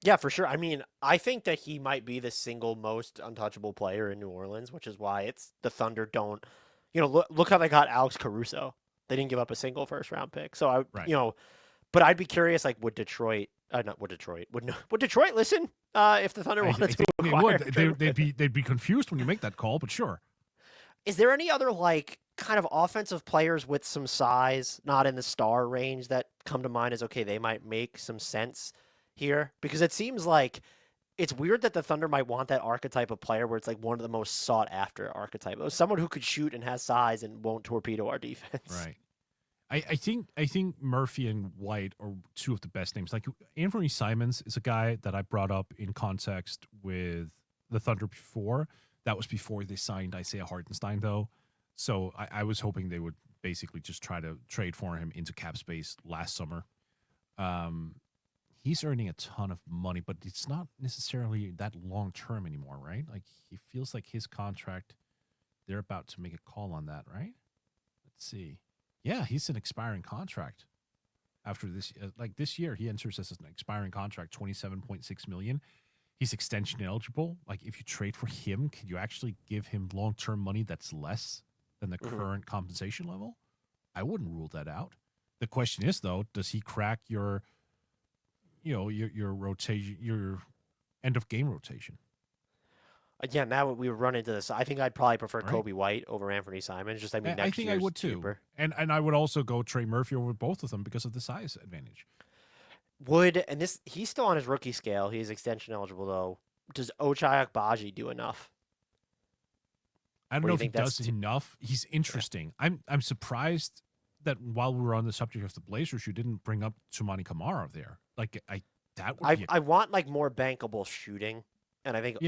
Yeah, for sure. I mean, I think that he might be the single most untouchable player in New Orleans, which is why it's the Thunder don't. Look how they got Alex Caruso. They didn't give up a single first-round pick. So but I'd be curious, like, would Detroit listen if the Thunder wanted to acquire? They'd be confused when you make that call, but sure. Is there any other kind of offensive players with some size, not in the star range, that come to mind as okay, they might make some sense here? Because it seems like it's weird that the Thunder might want that archetype of player where it's like one of the most sought after archetype. Someone who could shoot and has size and won't torpedo our defense. Right. I think Murphy and White are two of the best names. Like Anthony Simons is a guy that I brought up in context with the Thunder before. That was before they signed Isaiah Hartenstein, though. So I was hoping they would basically just try to trade for him into cap space last summer. He's earning a ton of money, but it's not necessarily that long term anymore, right? Like he feels like his contract, they're about to make a call on that, right? Let's see. Yeah, he's an expiring contract. After this, this year, he enters as an expiring contract, $27.6 million. He's extension eligible. Like, if you trade for him, can you actually give him long-term money that's less than the current compensation level? I wouldn't rule that out. The question is, though, does he crack your rotation, your end of game rotation? Again, now we would run into this. I think I'd probably prefer Kobe White over Anthony Simons. I think I would too. Cheaper. And I would also go Trey Murphy over both of them because of the size advantage. He's still on his rookie scale. He's extension eligible though. Does Ochai Agbaji do enough? I don't know if he does enough. He's interesting. Yeah. I'm surprised that while we were on the subject of the Blazers, you didn't bring up Toumani Camara there. I want more bankable shooting, and I think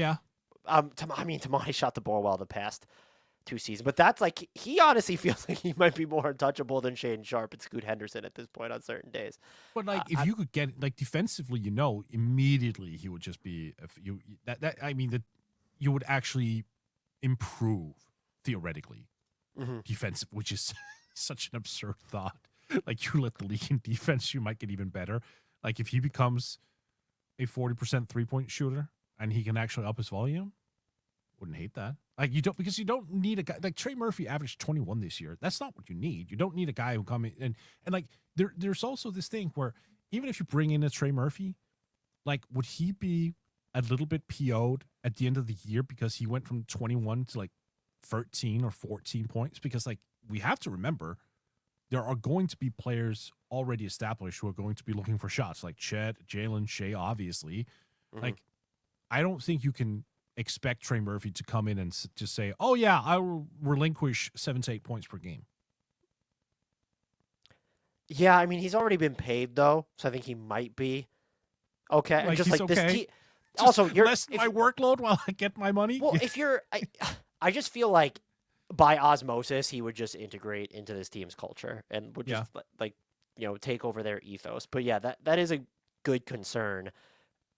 Toumani shot the ball well the past 2 seasons, but that's he honestly feels like he might be more untouchable than Shaedon Sharpe and Scoot Henderson at this point on certain days. But if you could get defensively, immediately he would just be that you would actually improve theoretically defensive, which is such an absurd thought. You let the league in defense, you might get even better. If he becomes a 40% 3-point shooter and he can actually up his volume, wouldn't hate that. You don't need a guy like Trey Murphy averaged 21 this year. That's not what you need. You don't need a guy who come in and there's also this thing where even if you bring in a Trey Murphy, would he be a little bit PO'd at the end of the year because he went from 21 to 13 or 14 points? Because we have to remember there are going to be players already established who are going to be looking for shots, like Chet, Jalen, Shai, obviously. I don't think you can expect Trey Murphy to come in and just say, oh, yeah, I will relinquish 7 to 8 points per game. Yeah, I mean, he's already been paid though, so I think he might be okay. And Like just he's like this okay. team, Just also you're lessen if my workload while I get my money. well if you're I just feel like by osmosis he would just integrate into this team's culture and would Yeah. just like take over their ethos. But yeah, that is a good concern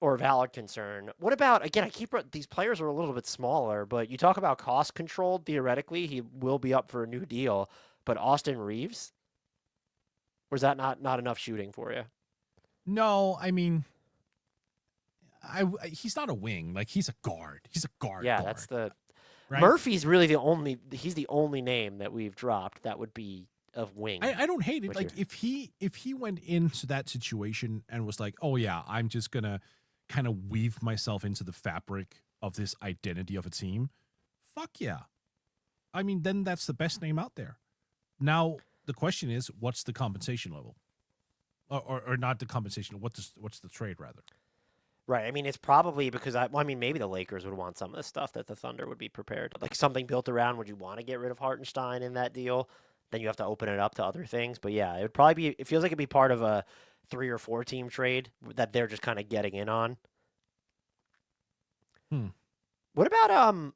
or a valid concern. What about again? These players are a little bit smaller, but you talk about cost controlled. Theoretically, he will be up for a new deal. But Austin Reeves, or is that not enough shooting for you? No, I mean, he's not a wing. Like he's a guard. He's a guard Yeah, that's guard, the right? Murphy's really the only name that we've dropped that would be of wing. I don't hate it. Which Like if he went into that situation and was like, oh yeah, I'm just gonna kind of weave myself into the fabric of this identity of a team. Fuck yeah. I mean, then that's the best name out there. Now the question is, what's the compensation level, or not the compensation? What's the trade rather? right. I mean, it's probably because I mean, maybe the Lakers would want some of the stuff that the Thunder would be prepared. Like something built around. Would you want to get rid of Hartenstein in that deal? Then you have to open it up to other things. But yeah, it would probably be. It feels like it'd be part of a 3 or 4 team trade that they're just kind of getting in on. Hmm. What about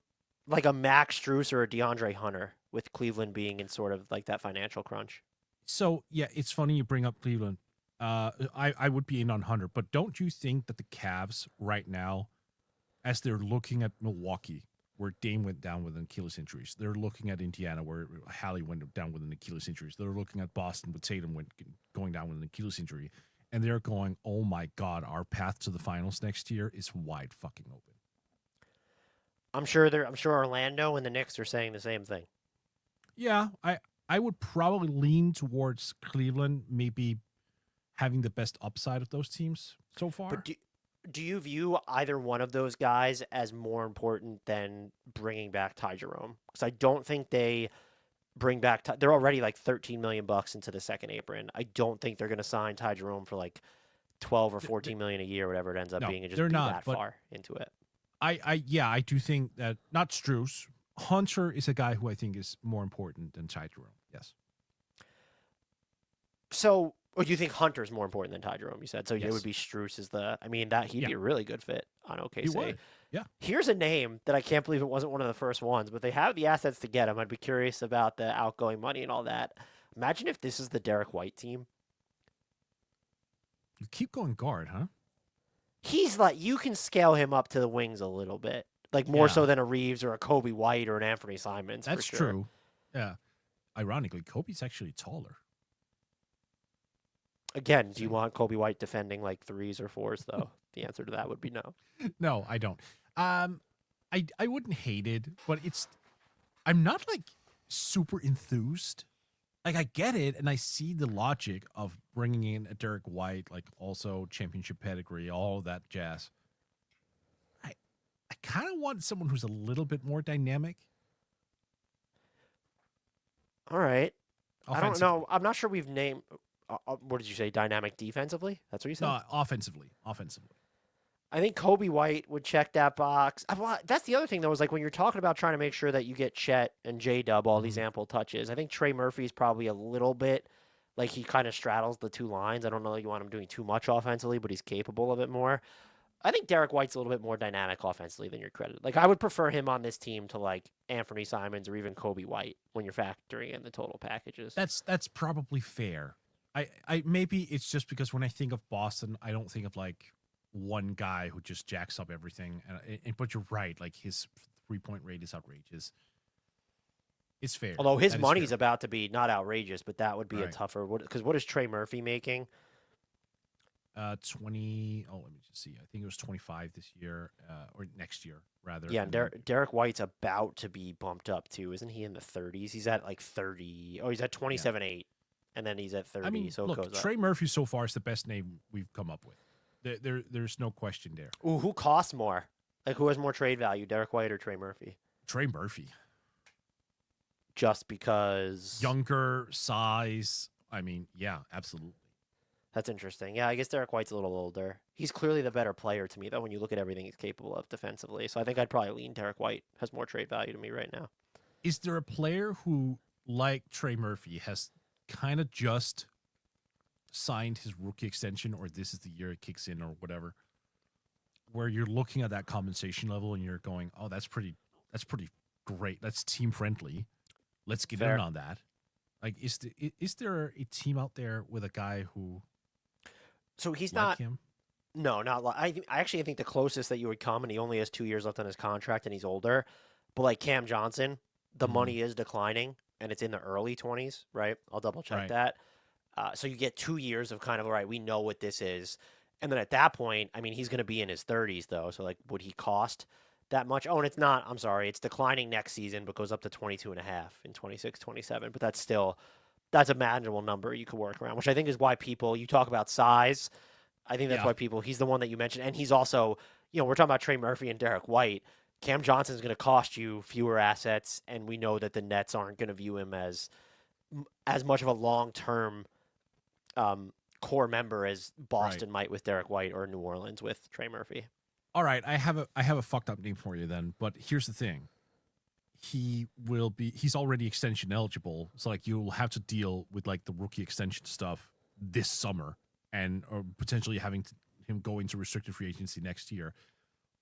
like a Max Strus or a DeAndre Hunter with Cleveland being in sort of like that financial crunch? So yeah, it's funny you bring up Cleveland. I would be in on Hunter, but don't you think that the Cavs right now, as they're looking at Milwaukee, where Dame went down with an Achilles injuries, they're looking at Indiana where Hallie went down with an Achilles injuries, they're looking at Boston with Tatum going down with an Achilles injury, and they're going, oh my God, our path to the finals next year is wide fucking open. I'm sure Orlando and the Knicks are saying the same thing. Yeah, I would probably lean towards Cleveland, maybe having the best upside of those teams so But far. do you view either one of those guys as more important than bringing back Ty Jerome? Because I don't think they bring back. They're already like 13 million bucks into the second apron. I don't think they're going to sign Ty Jerome for like 12 or 14 million a year, whatever it ends up No, being, and just they're be not. that But far into it. I do think that not Strus. Hunter is a guy who I think is more important than Ty Jerome. Yes. So, or do you think Hunter's more important than Ty Jerome? You said so. It would Yes. be Strus is the. I mean, that he'd Yeah. be a really good fit on He OKC. would. Yeah. Here's a name that I can't believe it wasn't one of the first ones, but they have the assets to get him. I'd be curious about the outgoing money and all that. Imagine if this is the Derek White team. You keep going guard, huh? He's like you can scale him up to the wings a little bit, like more so Yeah. than a Reeves or a Kobe White or an Anthony Simons. That's for sure. true. Yeah. Ironically, Kobe's actually taller. Again, do you So- want Kobe White defending like 3s or 4s though? The answer to that would be no. No, I don't. I wouldn't hate it, but I'm not like super enthused. Like I get it, and I see the logic of bringing in a Derek White, like also championship pedigree, all that jazz. I I kind of want someone who's a little bit more dynamic. All right. I don't Offensively. know. I'm not sure we've named. What did you say? Dynamic defensively? That's what you said. No, offensively. Offensively. I think Kobe White would check that box. That's the other thing though. Is like when you're talking about trying to make sure that you get Chet and J Dub all these Mhm. ample touches. I think Trey Murphy's probably a little bit like he kind of straddles the two lines. I don't know that you want him doing too much offensively, but he's capable of it more. I think Derek White's a little bit more dynamic offensively than you're credited. Like I would prefer him on this team to like Anthony Simons or even Kobe White when you're factoring in the total packages. That's probably fair. I maybe it's just because when I think of Boston, I don't think of like one guy who just jacks up everything. But you're right, like his 3-point rate is outrageous. It's fair. Although his That is money's fair. about to be not outrageous, but that would be a Right. tougher. Because what is Trey Murphy making? 20. Oh, let me just see. I think it was 25 this year, or next year rather. Yeah, and and then- Derek White's about to be bumped up too, isn't he? In the 30s, he's at like 30. Oh, he's at 27.8, and then he's at 30. I mean, so it look, goes up. Trey Murphy so far is the best name we've come up with. There's no question there. Ooh, who costs more? Like who has more trade value, Derek White or Trey Murphy? Trey Murphy, Just because younger, size. I mean, yeah, absolutely. that's interesting. Yeah, I guess Derek White's a little older. He's clearly the better player to me, though. When you look at everything he's capable of defensively, so I think I'd probably lean Derek White has more trade value to me right now. Is there a player who, like Trey Murphy, has kind of just signed his rookie extension, or this is the year it kicks in, or whatever, where you're looking at that compensation level and you're going, oh, that's pretty great. That's team friendly. Let's get Fair. in on that. Like, is there a team out there with a guy who? So he's like not. him? No, not like I actually think the closest that you would come, and he only has 2 years left on his contract, and he's older. But like Cam Johnson, the Mhm. money is declining, and it's in the early 20s, right? I'll double check Right. that. So you get 2 years of kind of, all right, we know what this is. And then at that point, I mean, he's going to be in his 30s, though. So, like, would he cost that much? Oh, and it's not. I'm sorry. It's declining next season, but goes up to 22 and a half in 26, 27. But that's a manageable number you could work around, which I think is why you talk about size. I think that's Yeah. why he's the one that you mentioned. And he's also, we're talking about Trey Murphy and Derek White. Cam Johnson's going to cost you fewer assets, and we know that the Nets aren't going to view him as much of a long-term core member as Boston might with Derek White or New Orleans with Trey Murphy. All right, I have a fucked up name for you then, but here's the thing. He's already extension eligible, so like you'll have to deal with like the rookie extension stuff this summer or potentially having him go into restricted free agency next year.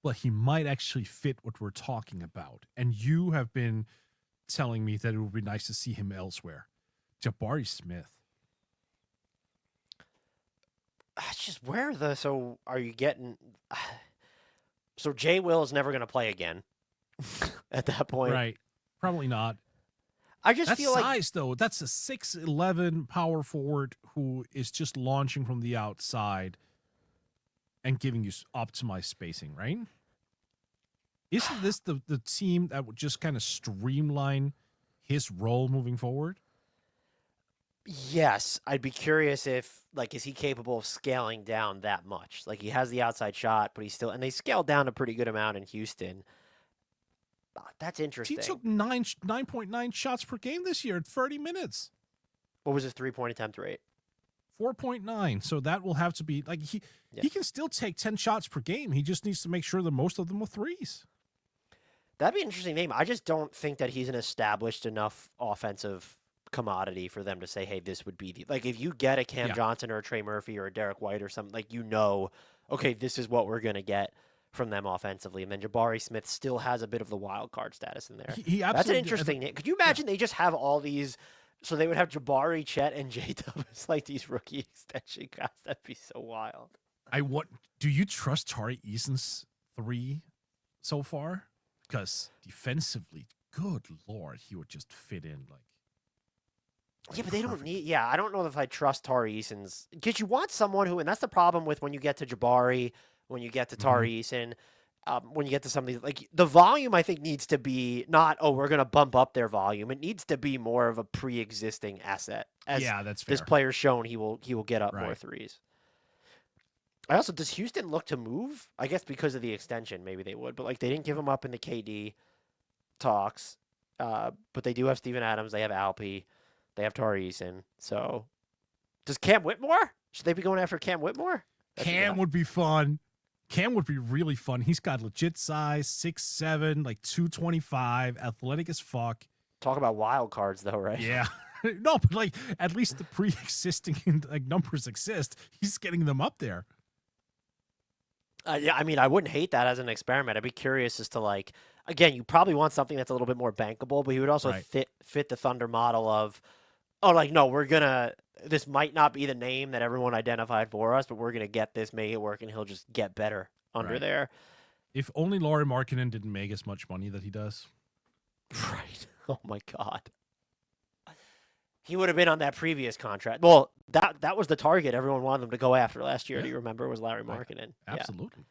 But he might actually fit what we're talking about. And you have been telling me that it would be nice to see him elsewhere. Jabari Smith. It's just so are you getting? So Jay Will is never going to play again at that point, Right? Probably not. I just That's feel like size though. That's a 6'11" power forward who is just launching from the outside and giving you optimized spacing, right? Isn't this the team that would just kind of streamline his role moving forward? yes, I'd be curious if is he capable of scaling down that much? Like he has the outside shot, but and they scaled down a pretty good amount in Houston. That's He interesting. took 9.9 shots per game this year at 30 minutes. What was his 3-point attempt rate? 4.9. So that will have to be like he can still take 10 shots per game. He just needs to make sure that most of them are threes. That'd be an interesting name. I just don't think that he's an established enough offensive commodity for them to say, hey, this would be if you get a Cam Johnson or a Trey Murphy or a Derek White or something, okay, this is what we're going to get from them offensively. And then Jabari Smith still has a bit of the wild card status in there. That's an interesting name. Could you imagine they just have all these? So they would have Jabari, Chet, and J-Dub as like these rookie extension guys. That'd be so wild. Do you trust Tari Eason's 3 so far? Because defensively, good Lord, he would just fit in yeah, but they don't need. Yeah, I don't know if I trust Tari Eason's. Because you want someone who, and that's the problem with when you get to Jabari, when you get to Tari Eason, when you get to some of these, the volume I think needs to be not, we're going to bump up their volume. It needs to be more of a pre-existing asset. That's fair. This player's shown he will get up more threes. Does Houston look to move? I guess because of the extension, maybe they would, but they didn't give him up in the KD talks. But they do have Steven Adams. They have Alpe. They have Tari Eason. So, does Cam Whitmore? Should they be going after Cam Whitmore? Cam would be fun. Cam would be really fun. He's got legit size, 6'7", 225, athletic as fuck. Talk about wild cards, though, right? Yeah. No, but at least the pre-existing numbers exist. He's getting them up there. Yeah, I mean, I wouldn't hate that as an experiment. I'd be curious as to again, you probably want something that's a little bit more bankable, but he would also fit the Thunder model of, no, this might not be the name that everyone identified for us, but we're gonna get this, make it work, and he'll just get better under there. If only Lauri Markkanen didn't make as much money that he does. Right. Oh my God. He would have been on that previous contract. Well, that was the target everyone wanted them to go after last year. Do you remember? Was Lauri Markkanen? Absolutely.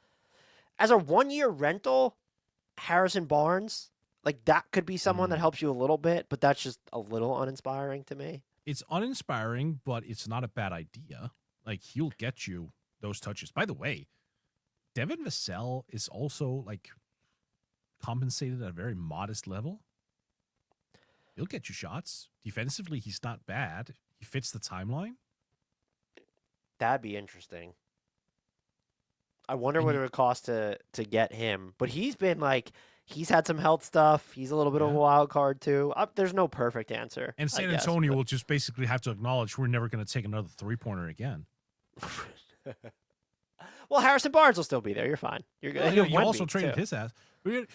As a 1-year rental, Harrison Barnes, that could be someone that helps you a little bit, but that's just a little uninspiring to me. It's uninspiring, but it's not a bad idea. He'll get you those touches. By the way, Devin Vassell is also compensated at a very modest level. He'll get you shots. Defensively, he's not bad. He fits the timeline. That'd be interesting. I wonder what it would cost to get him. But he's been He's had some health stuff. He's a little bit of a wild card too. There's no perfect answer. And San Antonio will just basically have to acknowledge we're never going to take another 3-pointer again. Well, Harrison Barnes will still be there. You're fine. You're good. You also traded his ass. We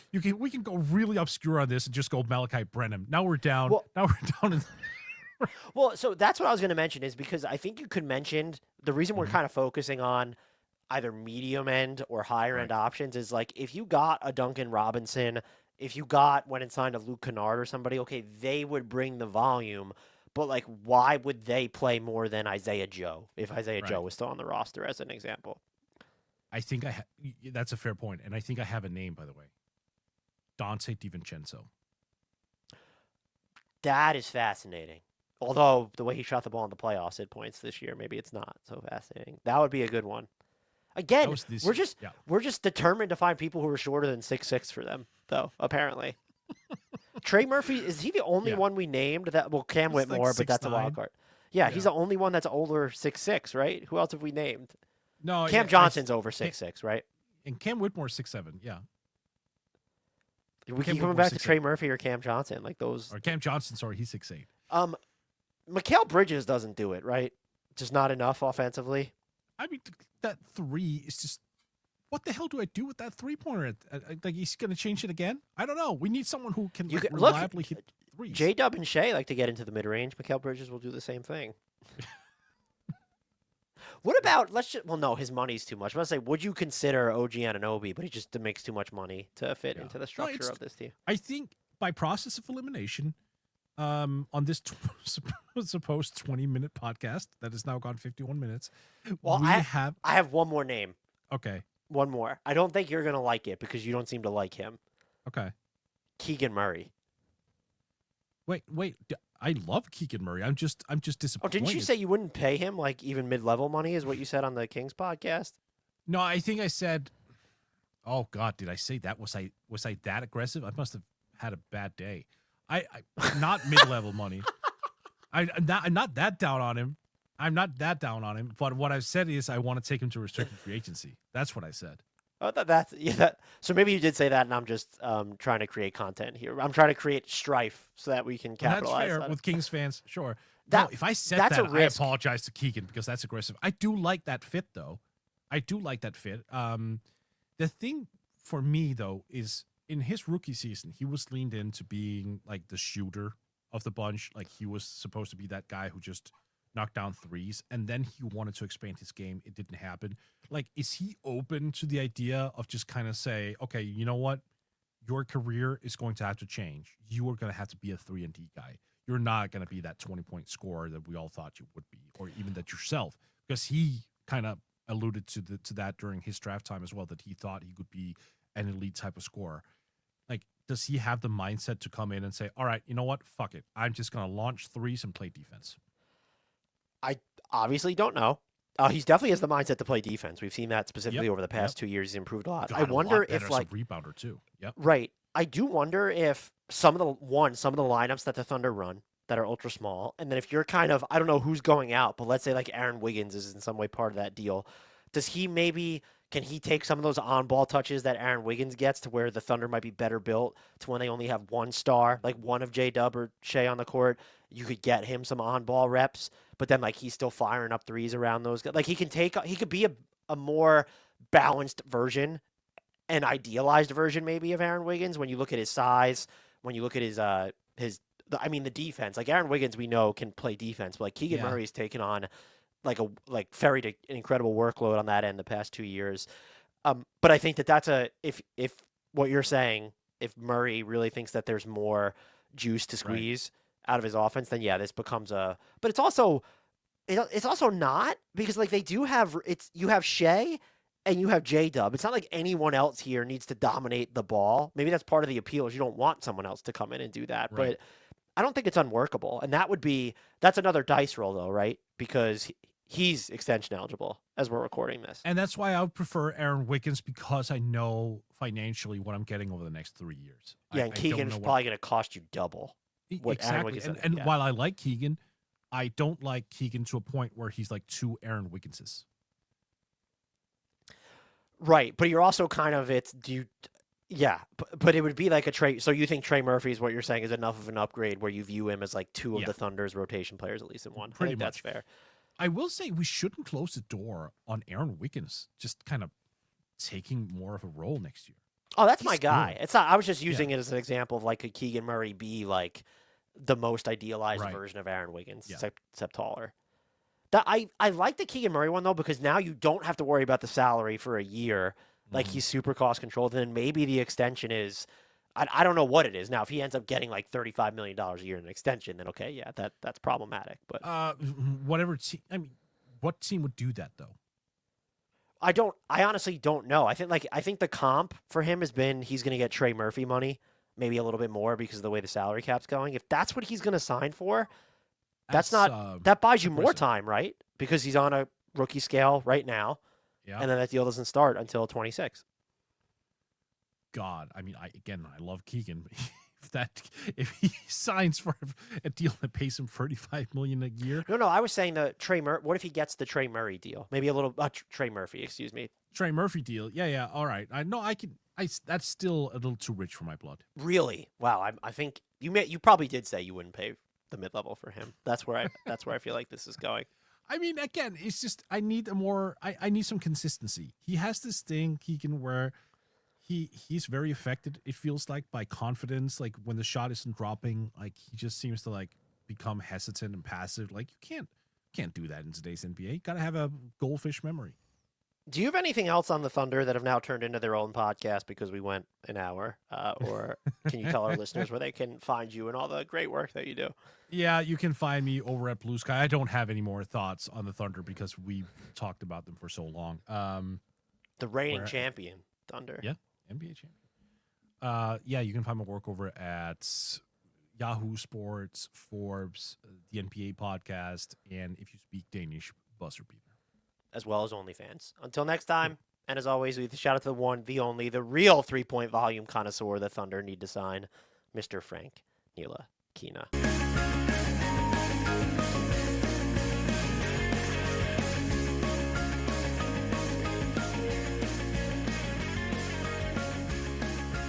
can go really obscure on this and just go Malachi Brenham. Now we're down. Now we're down. Well, so that's what I was going to mention is because I think you could mention the reason we're kind of focusing on either medium end or higher end options is like if you got a Duncan Robinson, if you went and signed a Luke Kennard or somebody, okay, they would bring the volume, but like why would they play more than Isaiah Joe if Isaiah Joe was still on the roster as an example? I think that's a fair point, and I think I have a name, by the way. Dante DiVincenzo. That is fascinating. Although the way he shot the ball in the playoffs at points this year, maybe it's not so fascinating. That would be a good one. Again, we're just determined to find people who are shorter than 6'6" for them, though, apparently. Trey Murphy, is he the only one we named that Cam Whitmore, like but that's a wild card. Yeah, he's the only one that's over 6'6", right? Who else have we named? No, Cam Johnson's over 6'6", right? And Cam Whitmore's 6'7", yeah. We keep coming back to Trey Murphy or Cam Johnson, like those. Or Cam Johnson, sorry, he's 6'8". Mikal Bridges doesn't do it, right? Just not enough offensively. I mean, that three is just, what the hell do I do with that 3-pointer? Like, he's going to change it again? I don't know. We need someone who can reliably hit threes. J-Dub and Shai like to get into the mid-range. Mikal Bridges will do the same thing. What about, no, his money's too much. Let's say, would you consider OG Anunoby, but he just makes too much money to fit into the structure of this team? I think by process of elimination, on this supposed 20-minute podcast that has now gone 51 minutes, I have one more name. Okay. One more. I don't think you're going to like it because you don't seem to like him. Okay. Keegan Murray. Wait. I love Keegan Murray. I'm just disappointed. Oh, didn't you say you wouldn't pay him like even mid-level money is what you said on the Kings podcast? No, I think I said, oh God, did I say that? Was I that aggressive? I must have had a bad day. I not mid-level money. I'm not that down on him. I'm not that down on him. But what I've said is I want to take him to restricted free agency. That's what I said. Oh, so maybe you did say that, and I'm just trying to create content here. I'm trying to create strife so that we can capitalize. That's fair with Kings fans, sure. If I said that, I apologize to Keegan because that's aggressive. I do like that fit, though. I do like that fit. The thing for me, though, is in his rookie season, he was leaned into being like the shooter of the bunch. Like he was supposed to be that guy who just knocked down threes, and then he wanted to expand his game. It didn't happen. Like, is he open to the idea of just kind of say, okay, you know what? Your career is going to have to change. You are going to have to be a 3-and-D guy. You're not going to be that 20-point scorer that we all thought you would be, or even that yourself, because he kind of alluded to that during his draft time as well, that he thought he could be an elite type of scorer. Like, does he have the mindset to come in and say, all right, you know what? Fuck it. I'm just going to launch threes and play defense? I obviously don't know. He definitely has the mindset to play defense. We've seen that specifically over the past 2 years. He's improved a lot. I wonder if like rebounder too. Yep. Right. I do wonder if some of the lineups that the Thunder run that are ultra small, and then if you're kind of, I don't know who's going out, but let's say like Aaron Wiggins is in some way part of that deal. Can he take some of those on-ball touches that Aaron Wiggins gets to where the Thunder might be better built to when they only have one star, like one of J-Dub or Shai on the court? You could get him some on-ball reps, but then like he's still firing up threes around those guys. Like he could be a more balanced version, an idealized version maybe of Aaron Wiggins when you look at his size, when you look at the defense. Like Aaron Wiggins we know can play defense, but like Keegan Murray's taken on ferried an incredible workload on that end the past 2 years. But I think that's if what you're saying, if Murray really thinks that there's more juice to squeeze out of his offense, then this becomes but it's also not, because like they do have, you have Shai and you have J-Dub. It's not like anyone else here needs to dominate the ball. Maybe that's part of the appeal is you don't want someone else to come in and do that. Right. But I don't think it's unworkable. And that's another dice roll though, right? Because he's extension eligible as we're recording this. And that's why I would prefer Aaron Wiggins, because I know financially what I'm getting over the next 3 years. Yeah, and Keegan is probably going to cost you double. Exactly. And while I like Keegan, I don't like Keegan to a point where he's like 2 Aaron Wigginses. Right. But you're also kind of, Yeah, but it would be like a Trey. So you think Trey Murphy is what you're saying is enough of an upgrade where you view him as like two of Yeah, the Thunder's rotation players, at least in one. I pretty think that's much. fair. I will say we shouldn't close the door on Aaron Wiggins just kind of taking more of a role next year. Oh, that's my He's guy. good. It's not. I was just Yeah, using it as an example of like could Keegan Murray be like the most idealized right. version of Aaron Wiggins, Yeah. except taller. That I like the Keegan Murray one though because now you don't have to worry about the salary for a year. Like Mhm. he's super cost controlled, and then maybe the extension is. I don't know what it is now. If he ends up getting like $35 million a year in an extension, then okay, yeah, that's problematic. But Whatever team. I mean, what team would do that though? I honestly don't know. I think the comp for him has been he's going to get Trey Murphy money, maybe a little bit more because of the way the salary cap's going. If that's what he's going to sign for, that buys you more impressive. time, right? Because he's on a rookie scale right now, Yeah. and then that deal doesn't start until 26. God, I mean, I love Keegan. If he signs for a deal that pays him $35 million a year, No, I was saying the Trey Murray. What if he gets the Trey Murray deal? Maybe a little Trey Murphy, excuse me. Trey Murphy deal. Yeah, all right. I know I can. That's still a little too rich for my blood. Really? Wow. I think you probably did say you wouldn't pay the mid level for him. That's where I feel like this is going. I mean, again, it's just I need I need some consistency. He has this thing he can where he's very affected, it feels like, by confidence. Like when the shot isn't dropping, like he just seems to like become hesitant and passive. Like you can't do that in today's NBA. You gotta have a goldfish memory. Do you have anything else on the Thunder that have now turned into their own podcast because we went an hour? Or can you tell our listeners where they can find you and all the great work that you do? Yeah, you can find me over at Blue Sky. I don't have any more thoughts on the Thunder because we talked about them for so long. The reigning Where- champion, Thunder. Yeah, NBA champion. Yeah, you can find my work over at Yahoo Sports, Forbes, the NBA podcast, and if you speak Danish, Buzzer Beater. As well as OnlyFans. Until next time, and as always, we shout out to the one, the only, the real 3-point volume connoisseur the Thunder need to sign, Mr. Frank Ntilikina.